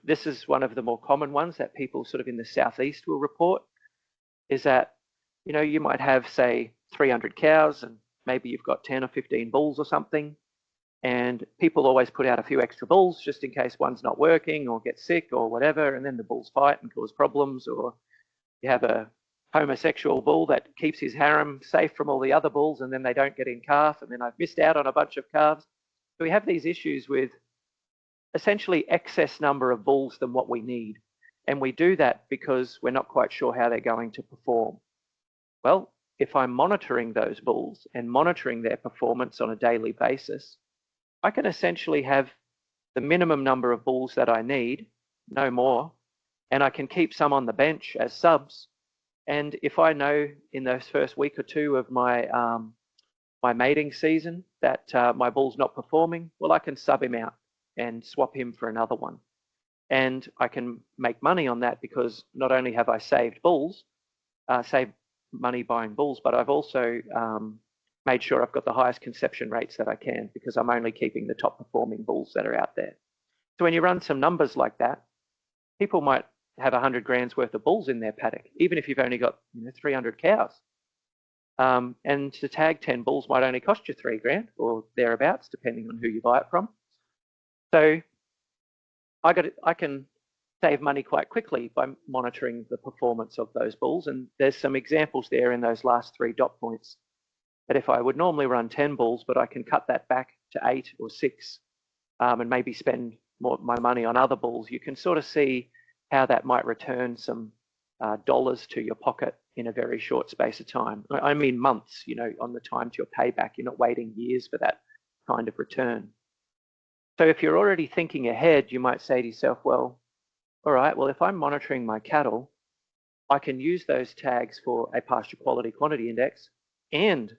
this is one of the more common ones that people sort of in the southeast will report, is that, you know, you might have, say, 300 cows and maybe you've got 10 or 15 bulls or something, and people always put out a few extra bulls just in case one's not working or gets sick or whatever, and then the bulls fight and cause problems. Or you have a homosexual bull that keeps his harem safe from all the other bulls, and then they don't get in calf, and then I've missed out on a bunch of calves. So we have these issues with essentially excess number of bulls than what we need. And we do that because we're not quite sure how they're going to perform. Well, if I'm monitoring those bulls and monitoring their performance on a daily basis, I can essentially have the minimum number of bulls that I need, no more, and I can keep some on the bench as subs. And if I know in those first week or two of my my mating season that my bull's not performing, well, I can sub him out and swap him for another one. And I can make money on that because not only have I saved bulls, saved money buying bulls, but I've also made sure I've got the highest conception rates that I can because I'm only keeping the top performing bulls that are out there. So when you run some numbers like that, people might have 100 grand's worth of bulls in their paddock, even if you've only got 300 cows. And to tag 10 bulls might only cost you 3 grand or thereabouts, depending on who you buy it from. So I can save money quite quickly by monitoring the performance of those bulls. And there's some examples there in those last 3 dot points that if I would normally run 10 bulls, but I can cut that back to 8 or 6 and maybe spend more my money on other bulls, you can sort of see how that might return some dollars to your pocket in a very short space of time. I mean months, on the time to your payback. You're not waiting years for that kind of return. So if you're already thinking ahead, you might say to yourself, well, all right, well, if I'm monitoring my cattle, I can use those tags for a pasture quality quantity index, and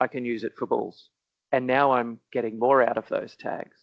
I can use it for bulls. And now I'm getting more out of those tags.